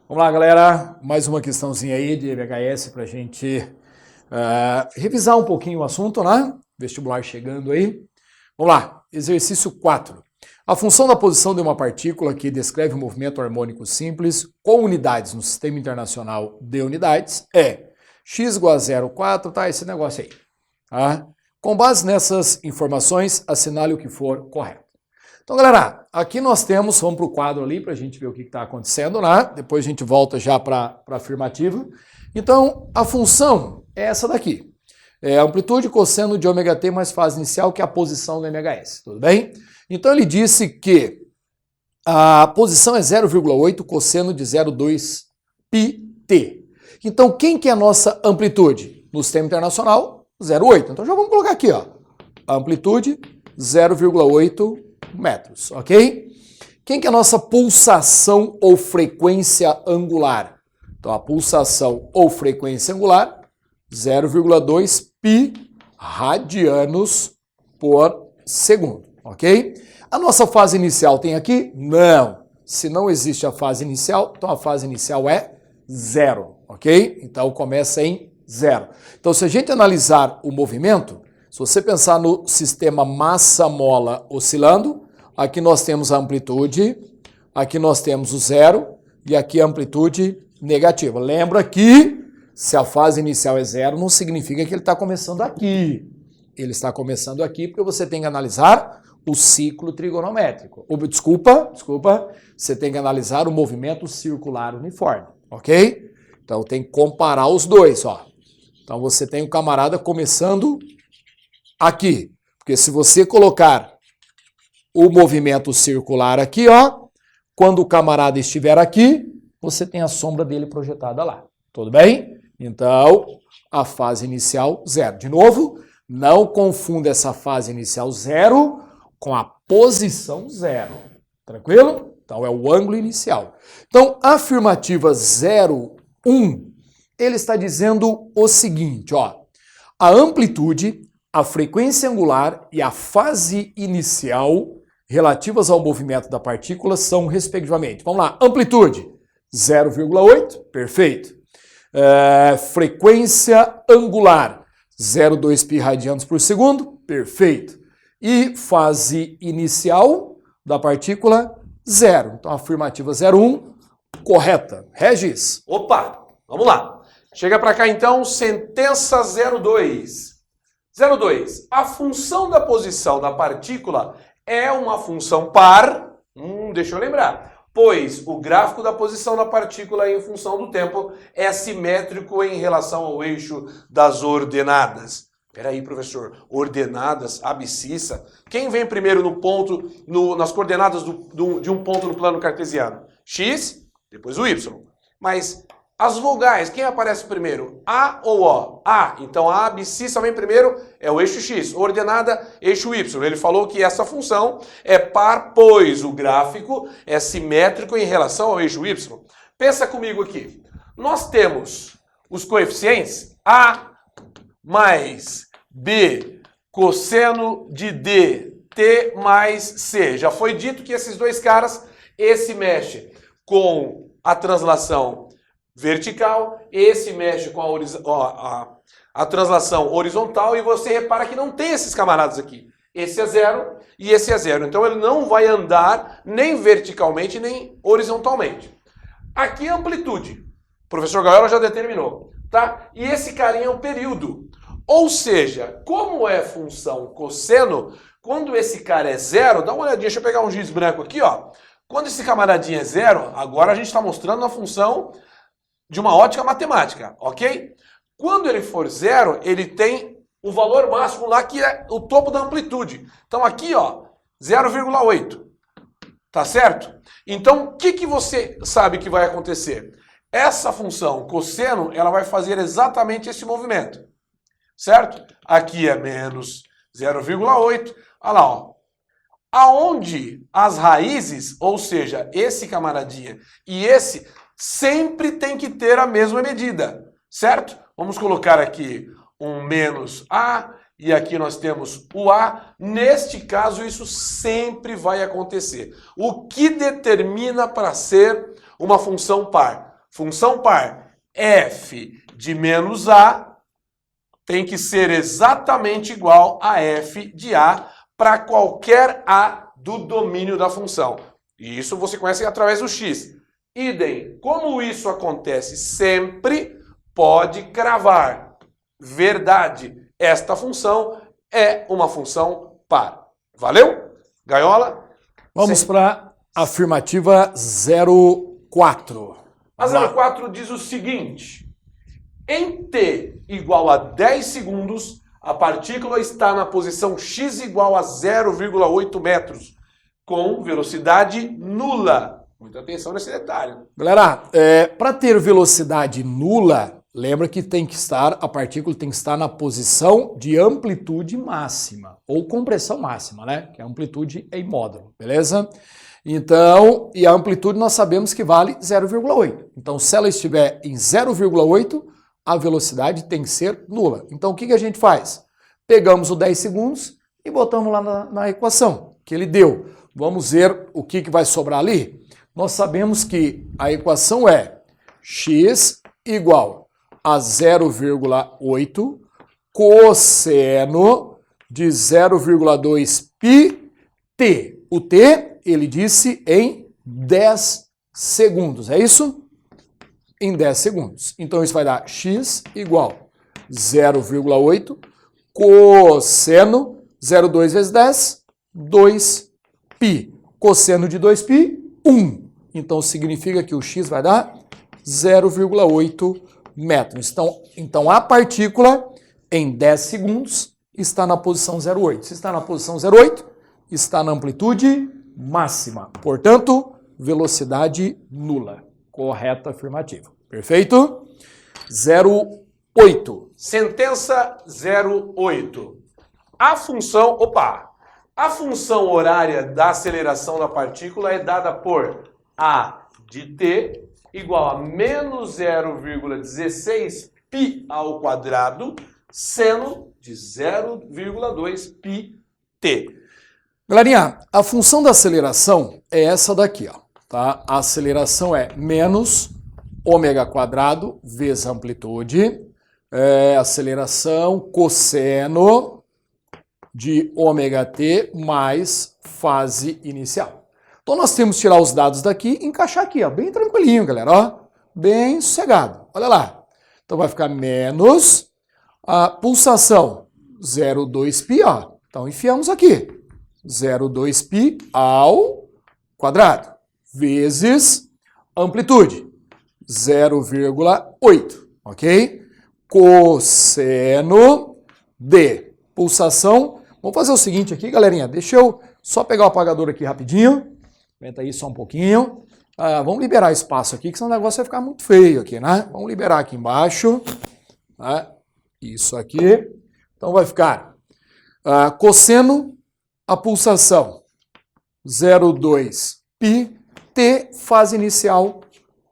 Vamos lá, galera, mais uma questãozinha aí de VHS para a gente revisar um pouquinho o assunto, né? Vestibular chegando aí. Vamos lá, exercício 4. A função da posição de uma partícula que descreve um movimento harmônico simples com unidades no Sistema Internacional de Unidades é x igual a 0,4, tá? Esse negócio aí. Tá? Com base nessas informações, assinale o que for correto. Então, galera, aqui nós temos, vamos para o quadro ali para a gente ver o que está acontecendo, né? Depois a gente volta já para a afirmativa. Então, a função é essa daqui. É a amplitude cosseno de ômega t mais fase inicial, que é a posição do MHS, tudo bem? Então, ele disse que a posição é 0,8 cosseno de 0,2 πt. Então, quem que é a nossa amplitude? No Sistema Internacional, 0,8. Então, já vamos colocar aqui, ó. A amplitude, 0,8 metros, ok? Quem que é a nossa pulsação ou frequência angular? Então, a pulsação ou frequência angular, 0,2 pi radianos por segundo, ok? A nossa fase inicial tem aqui? Não. Se não existe a fase inicial, então a fase inicial é zero, ok? Então, começa em zero. Então, se a gente analisar o movimento, se você pensar no sistema massa-mola oscilando, aqui nós temos a amplitude, aqui nós temos o zero e aqui a amplitude negativa. Lembra que se a fase inicial é zero, não significa que ele está começando aqui. Ele está começando aqui porque você tem que analisar o ciclo trigonométrico. Desculpa, você tem que analisar o movimento circular uniforme, ok? Então tem que comparar os dois, ó. Então você tem o camarada começando aqui, porque se você colocar o movimento circular aqui, ó, quando o camarada estiver aqui, você tem a sombra dele projetada lá, tudo bem? Então, a fase inicial, zero. De novo, não confunda essa fase inicial zero com a posição zero, tranquilo? Então, é o ângulo inicial. Então, a afirmativa 0,1, ele está dizendo o seguinte, ó, a amplitude, a frequência angular e a fase inicial relativas ao movimento da partícula são, respectivamente, vamos lá, amplitude, 0,8, perfeito. Frequência angular, 0,2 pi radianos por segundo, perfeito. E fase inicial da partícula, zero. Então, afirmativa 0,1, correta. Regis. Opa, vamos lá. Chega para cá, então, sentença 0,2. 0,2. A função da posição da partícula é uma função par, deixa eu lembrar, pois o gráfico da posição da partícula em função do tempo é simétrico em relação ao eixo das ordenadas. Peraí, professor, ordenadas, abscissa. Quem vem primeiro no ponto, nas coordenadas de um ponto no plano cartesiano? X, depois o Y. Mas as vogais, quem aparece primeiro? A ou O? A. Então a abscissa vem primeiro, é o eixo X. Ordenada, eixo Y. Ele falou que essa função é par, pois o gráfico é simétrico em relação ao eixo Y. Pensa comigo aqui. Nós temos os coeficientes A mais B cosseno de D, T mais C. Já foi dito que esses dois caras, esse mexe com a translação vertical, esse mexe com a translação horizontal e você repara que não tem esses camaradas aqui. Esse é zero e esse é zero. Então ele não vai andar nem verticalmente nem horizontalmente. Aqui a amplitude. O professor Gaiola já determinou, tá? E esse carinha é um período. Ou seja, como é função cosseno, quando esse cara é zero, dá uma olhadinha, deixa eu pegar um giz branco aqui, ó. Quando esse camaradinho é zero, agora a gente está mostrando a função de uma ótica matemática, ok? Quando ele for zero, ele tem o valor máximo lá que é o topo da amplitude. Então aqui, ó, 0,8. Tá certo? Então, o que você sabe que vai acontecer? Essa função cosseno, ela vai fazer exatamente esse movimento. Certo? Aqui é menos 0,8. Olha lá, ó. Aonde as raízes, ou seja, esse camaradinha e esse, sempre tem que ter a mesma medida, certo? Vamos colocar aqui um menos A e aqui nós temos o A. Neste caso, isso sempre vai acontecer. O que determina para ser uma função par? Função par f de menos A tem que ser exatamente igual a f de A para qualquer A do domínio da função. E isso você conhece através do x. Idem, como isso acontece sempre, pode cravar. Verdade, esta função é uma função par. Valeu? Gaiola? Vamos para a afirmativa 04. A 04 diz o seguinte: em t igual a 10 segundos, a partícula está na posição x igual a 0,8 metros, com velocidade nula. Muita atenção nesse detalhe. Galera, para ter velocidade nula, lembra que a partícula tem que estar na posição de amplitude máxima, ou compressão máxima, né? Que a amplitude é em módulo, beleza? Então, e a amplitude nós sabemos que vale 0,8. Então, se ela estiver em 0,8, a velocidade tem que ser nula. Então, o que a gente faz? Pegamos o 10 segundos e botamos lá na equação que ele deu. Vamos ver o que vai sobrar ali? Nós sabemos que a equação é x igual a 0,8 cosseno de 0,2 π t. O t, ele disse em 10 segundos, é isso? Em 10 segundos. Então isso vai dar x igual 0,8 cosseno 0,2 vezes 10, 2π. Cosseno de 2π, 1. Então significa que o x vai dar 0,8 metros. Então a partícula, em 10 segundos, está na posição 0,8. Se está na posição 0,8, está na amplitude máxima. Portanto, velocidade nula. Correta afirmativa. Perfeito? 08. Sentença 08. A função horária da aceleração da partícula é dada por A de t igual a menos 0,16 π ao quadrado, seno de 0,2 π t. Galerinha, a função da aceleração é essa daqui, ó, tá? A aceleração é menos ômega quadrado vezes amplitude, aceleração cosseno de ômega t mais fase inicial. Então nós temos que tirar os dados daqui e encaixar aqui, ó, bem tranquilinho, galera, ó, bem sossegado. Olha lá. Então vai ficar menos a pulsação 0,2 π, ó. Então enfiamos aqui 0,2 π ao quadrado vezes amplitude 0,8, ok? Cosseno de pulsação. Vamos fazer o seguinte aqui, galerinha. Deixa eu só pegar o apagador aqui rapidinho. Aguenta aí só um pouquinho. Vamos liberar espaço aqui, que senão o negócio vai ficar muito feio aqui, né? Vamos liberar aqui embaixo. Né? Isso aqui. Então vai ficar cosseno a pulsação 0,2 π t fase inicial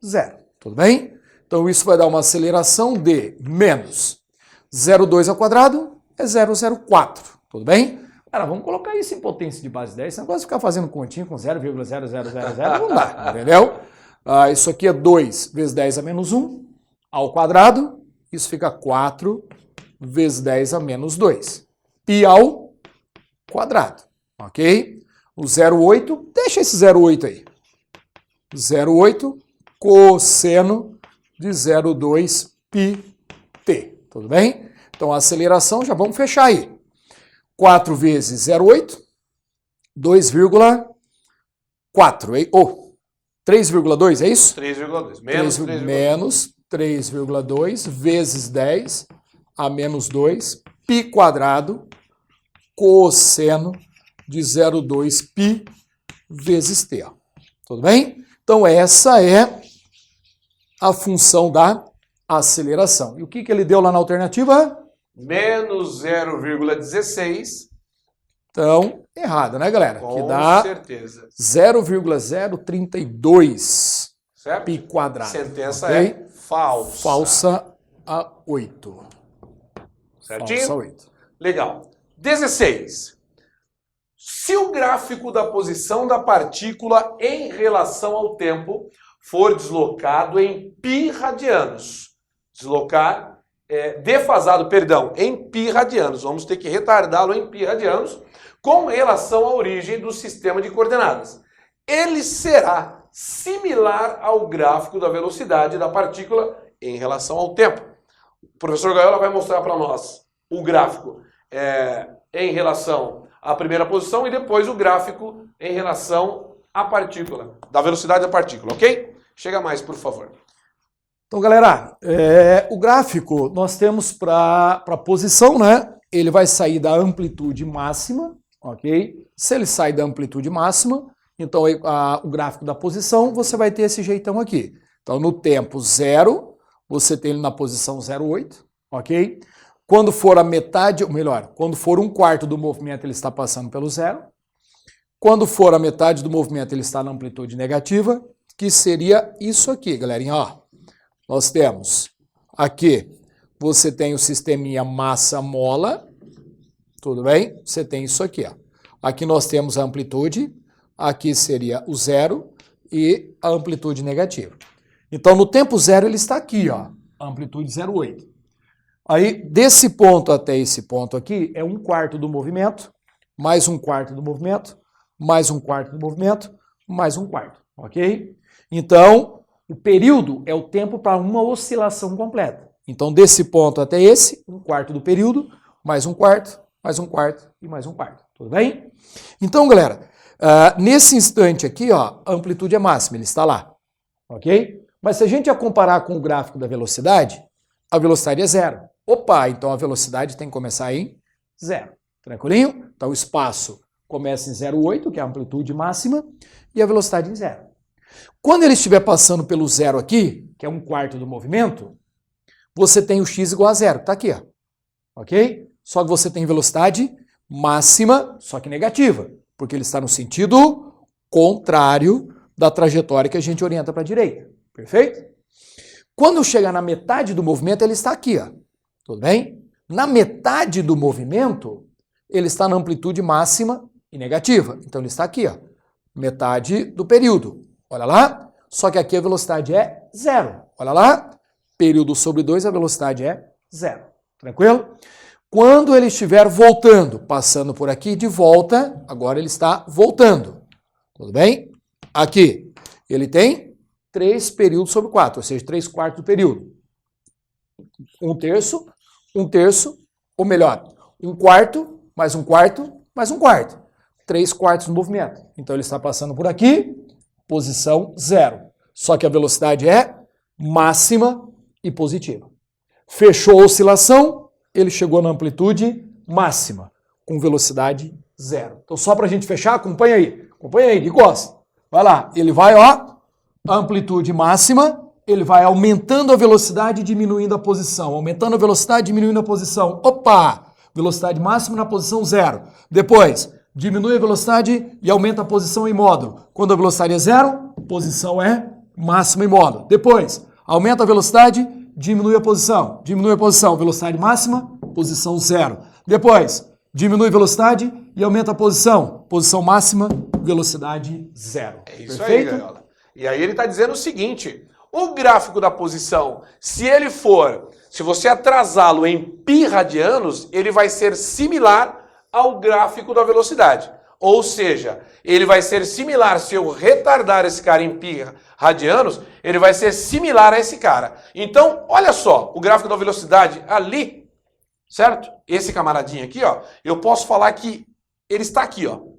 0. Tudo bem? Então isso vai dar uma aceleração de menos 0,2 ao quadrado é 0,04. Tudo bem? Cara, vamos colocar isso em potência de base 10, esse negócio de ficar fazendo continha com 0,0000 não dá, entendeu? Isso aqui é 2 vezes 10 a menos 1 ao quadrado, isso fica 4 vezes 10 a menos 2. Π ao quadrado, ok? O 0,8, deixa esse 0,8 aí. 0,8 cosseno de 0,2 π t, tudo bem? Então a aceleração, já vamos fechar aí. 4 vezes 0,8, 2,4, 3,2, é isso? 3,2, menos 3,2 vezes 10 a menos 2, π quadrado, cosseno de 0,2 π vezes t. Ó. Tudo bem? Então essa é a função da aceleração. E o que ele deu lá na alternativa? Menos 0,16. Então, errado, né, galera? Com que dá certeza. 0,032 Certo? π quadrado. Sentença okay? é falsa. Falsa a 8. Certinho? Falsa 8. Legal. 16. Se o gráfico da posição da partícula em relação ao tempo for deslocado em π radianos. Defasado, em π radianos. Vamos ter que retardá-lo em π radianos com relação à origem do sistema de coordenadas. Ele será similar ao gráfico da velocidade da partícula em relação ao tempo. O professor Gaiola vai mostrar para nós o gráfico em relação à primeira posição e depois o gráfico em relação à partícula, da velocidade da partícula, ok? Chega mais, por favor. Então, galera, o gráfico nós temos para a posição, né? Ele vai sair da amplitude máxima, ok? Se ele sai da amplitude máxima, então o gráfico da posição, você vai ter esse jeitão aqui. Então, no tempo 0, você tem ele na posição 0,8, ok? Quando for a metade, ou melhor, quando for 1/4 do movimento, ele está passando pelo 0. Quando for a metade do movimento, ele está na amplitude negativa, que seria isso aqui, galerinha, ó. Nós temos aqui, você tem o sisteminha massa-mola, tudo bem? Você tem isso aqui, ó. Aqui nós temos a amplitude, aqui seria o 0 e a amplitude negativa. Então, no tempo 0, ele está aqui, ó, a amplitude 0,8. Aí, desse ponto até esse ponto aqui, é 1/4 do movimento, mais 1/4 do movimento, mais 1/4 do movimento, mais 1/4, ok? Então, o período é o tempo para uma oscilação completa. Então, desse ponto até esse, 1/4 do período, mais 1/4, mais 1/4 e mais 1/4, tudo bem? Então, galera, nesse instante aqui, ó, a amplitude é máxima, ele está lá, ok? Mas se a gente ia comparar com o gráfico da velocidade, a velocidade é 0. Opa, então a velocidade tem que começar em 0. Tranquilinho? Então o espaço começa em 0,8, que é a amplitude máxima, e a velocidade em 0. Quando ele estiver passando pelo 0 aqui, que é 1/4 do movimento, você tem o x igual a 0. Está aqui, ó. Ok? Só que você tem velocidade máxima, só que negativa, porque ele está no sentido contrário da trajetória que a gente orienta para a direita. Perfeito? Quando chegar na metade do movimento, ele está aqui, ó. Tudo bem? Na metade do movimento, ele está na amplitude máxima e negativa. Então ele está aqui, ó. Metade do período. Olha lá. Só que aqui a velocidade é 0. Olha lá. Período sobre 2, a velocidade é 0. Tranquilo? Quando ele estiver voltando, passando por aqui de volta, agora ele está voltando. Tudo bem? Aqui, ele tem 3 períodos sobre 4, ou seja, 3/4 do período. 1/3, ou melhor, 1/4, mais 1/4, mais 1/4. 3/4 do movimento. Então ele está passando por aqui, posição 0. Só que a velocidade é máxima e positiva. Fechou a oscilação, ele chegou na amplitude máxima, com velocidade 0. Então só para a gente fechar, acompanha aí, de gosta. Vai lá, ele vai, ó, amplitude máxima, ele vai aumentando a velocidade e diminuindo a posição. Aumentando a velocidade, diminuindo a posição. Opa! Velocidade máxima na posição 0. Depois, diminui a velocidade e aumenta a posição em módulo. Quando a velocidade é 0, posição é máxima em módulo. Depois, aumenta a velocidade, diminui a posição. Diminui a posição, velocidade máxima, posição 0. Depois, diminui a velocidade e aumenta a posição. Posição máxima, velocidade 0. É isso. Perfeito? Aí, Gaiola. E aí ele está dizendo o seguinte, o gráfico da posição, se você atrasá-lo em π radianos, ele vai ser similar ao gráfico da velocidade. Ou seja, ele vai ser similar, se eu retardar esse cara em π radianos, ele vai ser similar a esse cara. Então, olha só, o gráfico da velocidade ali, certo? Esse camaradinho aqui, ó, eu posso falar que ele está aqui, ó.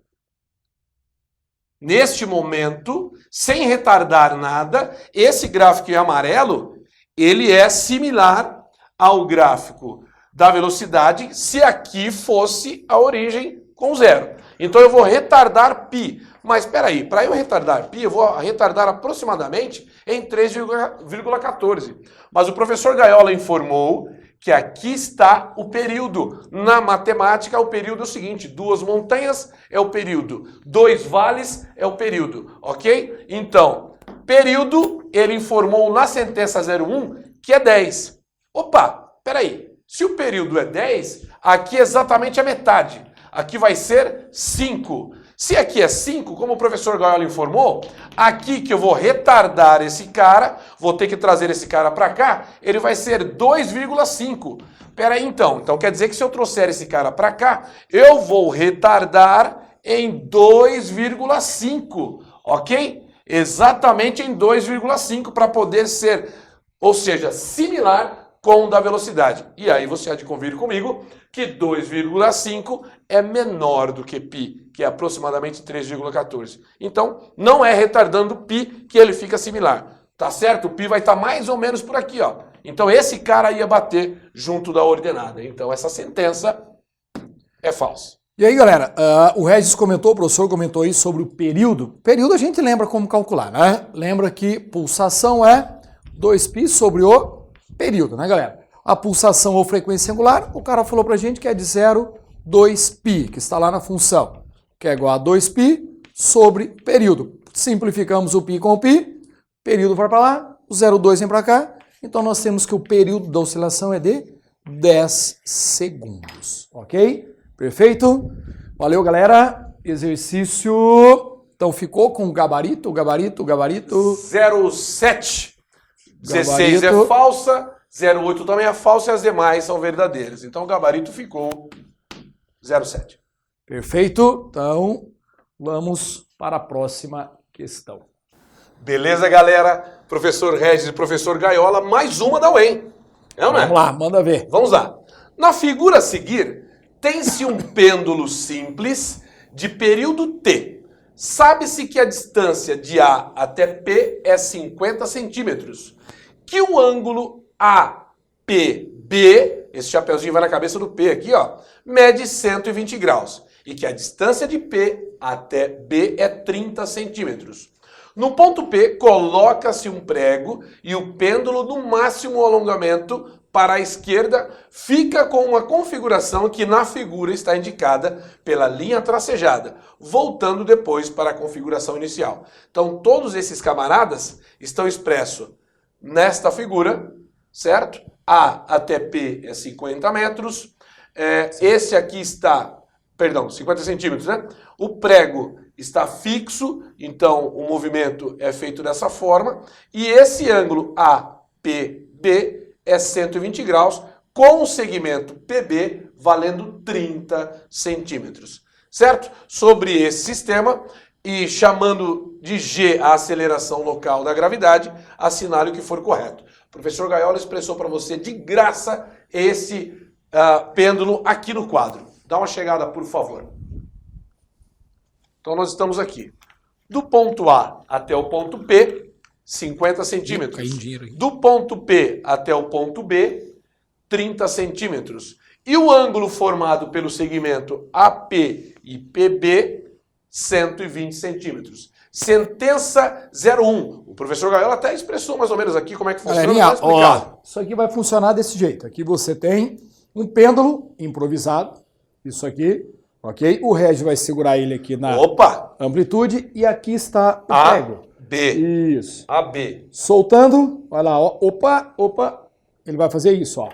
Neste momento, sem retardar nada, esse gráfico em amarelo, ele é similar ao gráfico da velocidade se aqui fosse a origem com 0. Então eu vou retardar π. Mas espera aí, para eu retardar π, eu vou retardar aproximadamente em 3,14. Mas o professor Gaiola informou que aqui está o período. Na matemática, o período é o seguinte, 2 montanhas é o período, 2 vales é o período, ok? Então, período, ele informou na sentença 01 que é 10. Opa, peraí. Se o período é 10, aqui é exatamente a metade. Aqui vai ser 5. Se aqui é 5, como o professor Gaiola informou, aqui que eu vou retardar esse cara, vou ter que trazer esse cara para cá, ele vai ser 2,5. Peraí então. Então quer dizer que se eu trouxer esse cara para cá, eu vou retardar em 2,5, ok? Exatamente em 2,5 para poder ser, ou seja, similar com o da velocidade. E aí você há de convir comigo que 2,5 é menor do que π, que é aproximadamente 3,14. Então, não é retardando π que ele fica similar. Tá certo? O π vai estar mais ou menos por aqui, ó. Então, esse cara ia bater junto da ordenada. Então, essa sentença é falsa. E aí, galera, o Regis comentou, o professor comentou aí sobre o período. Período a gente lembra como calcular, né? Lembra que pulsação é 2π sobre o período, né, galera? A pulsação ou frequência angular, o cara falou pra gente que é de 0,2π, que está lá na função, que é igual a 2π sobre período. Simplificamos o π com o π, período vai para lá, o 0,2 vem para cá, então nós temos que o período da oscilação é de 10 segundos, ok? Perfeito? Valeu, galera. Exercício, então ficou com o gabarito. 0,7. 16 é falsa, 0,8 também é falsa e as demais são verdadeiras. Então o gabarito ficou 0,7. Perfeito. Então vamos para a próxima questão. Beleza, galera? Professor Regis e professor Gaiola, mais uma da UEM. É ou não é? Vamos lá, manda ver. Vamos lá. Na figura a seguir, tem-se um pêndulo simples de período T. Sabe-se que a distância de A até P é 50 centímetros. Que o ângulo APB, esse chapeuzinho vai na cabeça do P aqui, ó, mede 120 graus. E que a distância de P até B é 30 centímetros. No ponto P, coloca-se um prego e o pêndulo no máximo alongamento para a esquerda fica com uma configuração que na figura está indicada pela linha tracejada, voltando depois para a configuração inicial. Então, todos esses camaradas estão expressos nesta figura, certo? A até P é 50 metros. Esse aqui está, 50 centímetros, né? O prego está fixo, então o movimento é feito dessa forma. E esse ângulo APB é 120 graus, com o segmento PB valendo 30 centímetros. Certo? Sobre esse sistema, e chamando de G a aceleração local da gravidade, assinale o que for correto. O professor Gaiola expressou para você de graça esse pêndulo aqui no quadro. Dá uma chegada, por favor. Então nós estamos aqui. Do ponto A até o ponto P, 50 centímetros. Do ponto P até o ponto B, 30 centímetros. E o ângulo formado pelo segmento AP e PB, 120 centímetros. Sentença 01. O professor Gaiola até expressou mais ou menos aqui como é que funciona. Galerinha, ó, isso aqui vai funcionar desse jeito. Aqui você tem um pêndulo improvisado, isso aqui, ok? O Regis vai segurar ele aqui na amplitude e aqui está o prego. B. Isso. AB. Soltando, olha lá, ó. Opa. Ele vai fazer isso, ó.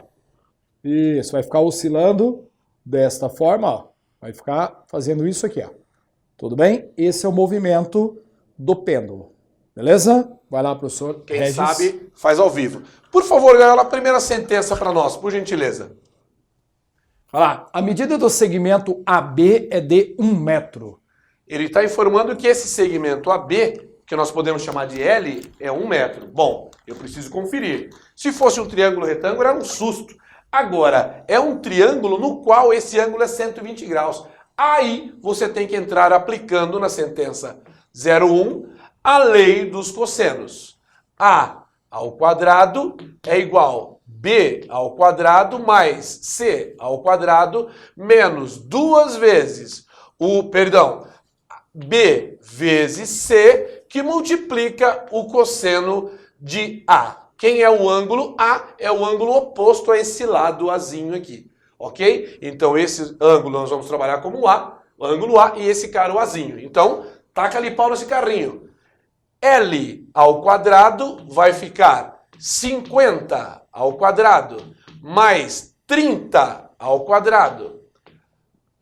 Isso, vai ficar oscilando desta forma, ó. Vai ficar fazendo isso aqui, ó. Tudo bem? Esse é o movimento do pêndulo. Beleza? Vai lá, professor. Quem Regis. sabe, faz ao vivo. Por favor, Gaiola, a primeira sentença para nós, por gentileza. Olha lá. A medida do segmento AB é de 1 metro. Ele está informando que esse segmento AB, que nós podemos chamar de L, é 1 metro. Bom, eu preciso conferir. Se fosse um triângulo retângulo, era um susto. Agora, é um triângulo no qual esse ângulo é 120 graus. Aí, você tem que entrar aplicando na sentença 01 a lei dos cossenos. A ao quadrado é igual B ao quadrado mais C ao quadrado menos 2 vezes B vezes C, que multiplica o cosseno de A. Quem é o ângulo A? É o ângulo oposto a esse lado Azinho aqui, ok? Então esse ângulo nós vamos trabalhar como A, o ângulo A, e esse cara o Azinho. Então, taca ali pau nesse carrinho. L ao quadrado vai ficar 50 ao quadrado mais 30 ao quadrado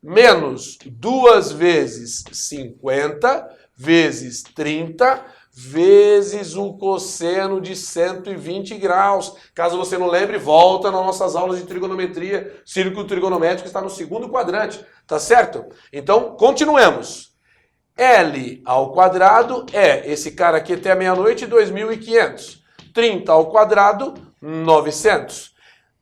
menos 2 vezes 50 vezes 30 vezes o cosseno de 120 graus. Caso você não lembre, volta nas nossas aulas de trigonometria. Círculo trigonométrico está no segundo quadrante, tá certo? Então, continuemos. L ao quadrado é esse cara aqui até meia-noite, 2.500. 30 ao quadrado, 900.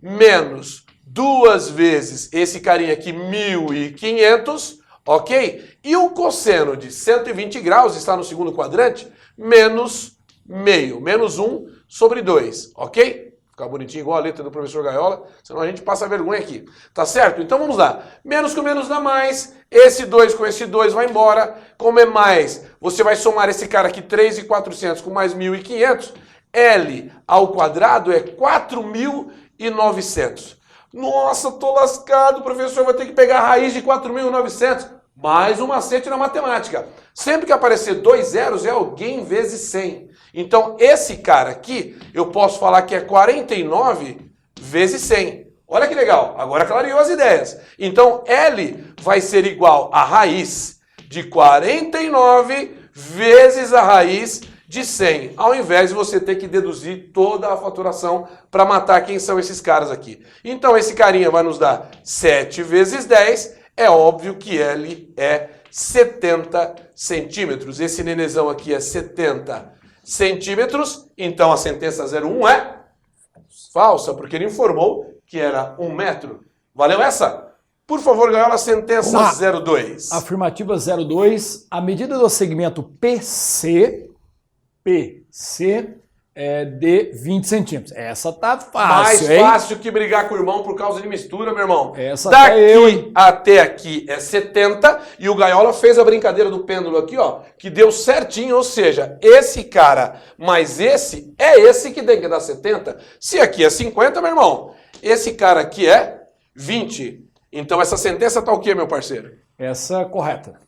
Menos 2 vezes esse carinha aqui, 1.500, ok? E o cosseno de 120 graus está no segundo quadrante, menos meio, menos 1 sobre 2, ok? Ficar bonitinho igual a letra do professor Gaiola, senão a gente passa vergonha aqui, tá certo? Então vamos lá, menos com menos dá mais, esse 2 com esse 2 vai embora, como é mais, você vai somar esse cara aqui, 3.400 com mais 1.500, L ao quadrado é 4.900. Nossa, tô lascado, professor, vou ter que pegar a raiz de 4.900. Mais um macete na matemática. Sempre que aparecer 2 zeros é alguém vezes 100. Então, esse cara aqui, eu posso falar que é 49 vezes 100. Olha que legal, agora clareou as ideias. Então, L vai ser igual a raiz de 49 vezes a raiz de 100, ao invés de você ter que deduzir toda a faturação para matar quem são esses caras aqui. Então, esse carinha vai nos dar 7 vezes 10, é óbvio que L é 70 centímetros. Esse nenezão aqui é 70 centímetros, então a sentença 01 é falsa, porque ele informou que era 1 metro. Valeu essa? Por favor, Gaiola, sentença 02. Afirmativa 02, a medida do segmento PC é de 20 centímetros. Essa tá fácil, mais fácil que brigar com o irmão por causa de mistura, meu irmão. Essa daqui até aqui é 70 e o Gaiola fez a brincadeira do pêndulo aqui, ó, que deu certinho, ou seja, esse cara mais esse é esse que tem que dar 70. Se aqui é 50, meu irmão, esse cara aqui é 20. Então essa sentença tá o quê, meu parceiro? Essa é correta.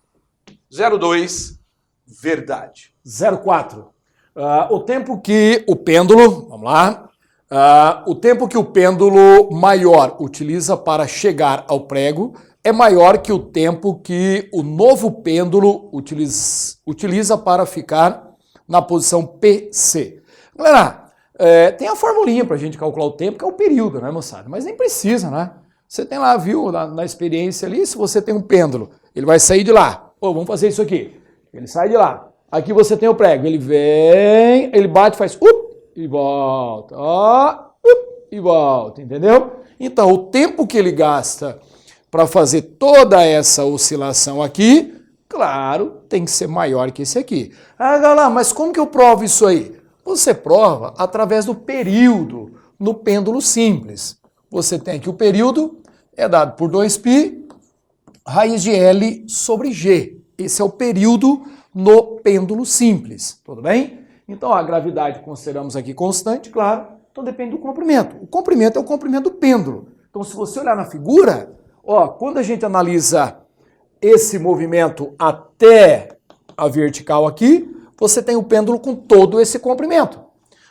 02, verdade. 04. O tempo que o pêndulo, vamos lá, o tempo que o pêndulo maior utiliza para chegar ao prego é maior que o tempo que o novo pêndulo utiliza para ficar na posição PC. Galera, tem a formulinha para a gente calcular o tempo, que é o período, né, moçada? Mas nem precisa, né? Você tem lá, viu, na experiência ali, se você tem um pêndulo, ele vai sair de lá. Vamos fazer isso aqui. Ele sai de lá. Aqui você tem o prego, ele vem, ele bate, faz e volta, e volta, entendeu? Então, o tempo que ele gasta para fazer toda essa oscilação aqui, claro, tem que ser maior que esse aqui. Ah, galera, mas como que eu provo isso aí? Você prova através do período no pêndulo simples. Você tem aqui o período, é dado por 2π, raiz de L sobre G. Esse é o período no pêndulo simples, tudo bem? Então a gravidade consideramos aqui constante, claro, então depende do comprimento. O comprimento é o comprimento do pêndulo. Então se você olhar na figura, ó, quando a gente analisa esse movimento até a vertical aqui, você tem o pêndulo com todo esse comprimento.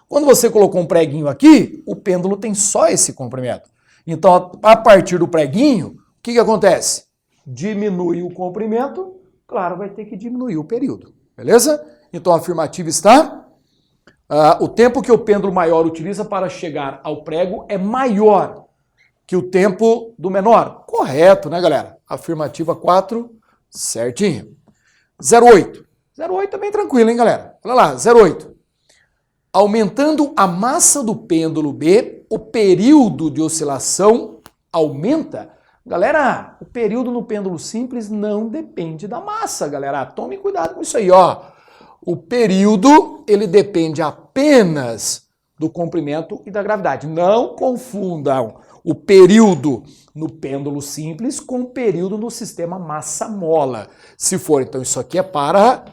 Quando você colocou um preguinho aqui, o pêndulo tem só esse comprimento. Então a partir do preguinho, o que acontece? Diminui o comprimento, claro, vai ter que diminuir o período, beleza? Então a afirmativa está, o tempo que o pêndulo maior utiliza para chegar ao prego é maior que o tempo do menor. Correto, né, galera? Afirmativa 4, certinho. 08. 08 é bem tranquilo, hein, galera? Olha lá, 08. Aumentando a massa do pêndulo B, o período de oscilação aumenta. Galera, o período no pêndulo simples não depende da massa, galera. Tome cuidado com isso aí, ó. O período, ele depende apenas do comprimento e da gravidade. Não confundam o período no pêndulo simples com o período no sistema massa-mola. Se for, então, isso aqui é para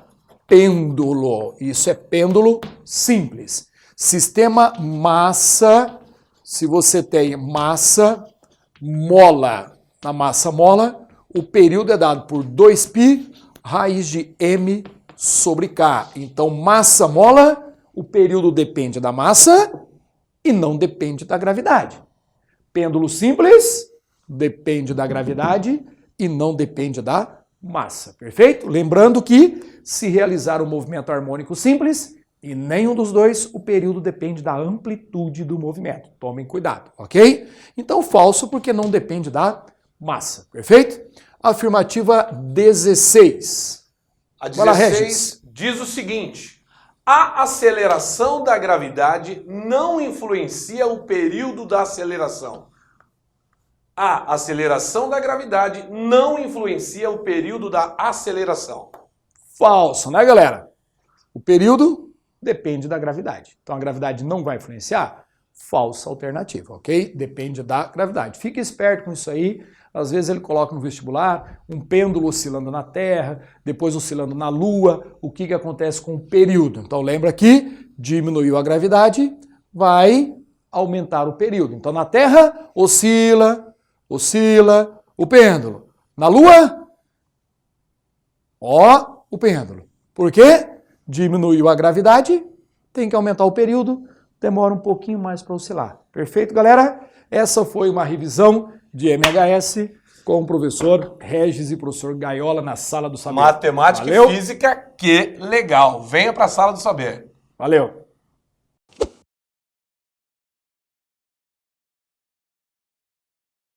pêndulo. Isso é pêndulo simples. Sistema massa, se você tem massa-mola. Na massa-mola, o período é dado por 2π, raiz de m sobre k. Então, massa-mola, o período depende da massa e não depende da gravidade. Pêndulo simples depende da gravidade e não depende da massa, perfeito? Lembrando que se realizar um movimento harmônico simples e nenhum dos dois, o período depende da amplitude do movimento. Tomem cuidado, ok? Então falso porque não depende da massa, perfeito? Afirmativa 16. A Vai lá, 16 Regis. diz o seguinte: a aceleração da gravidade não influencia o período da aceleração. A aceleração da gravidade não influencia o período da aceleração. Falso, né, galera? O período depende da gravidade. Então a gravidade não vai influenciar? Falsa alternativa, ok? Depende da gravidade. Fique esperto com isso aí. Às vezes ele coloca no vestibular um pêndulo oscilando na Terra, depois oscilando na Lua. O que acontece com o período? Então lembra que diminuiu a gravidade, vai aumentar o período. Então na Terra oscila o pêndulo. Na Lua, ó, o pêndulo. Por quê? Diminuiu a gravidade, tem que aumentar o período, demora um pouquinho mais para oscilar. Perfeito, galera? Essa foi uma revisão de MHS com o professor Regis e professor Gaiola na Sala do Saber. Matemática Valeu? e física, que legal. Venha para a Sala do Saber. Valeu!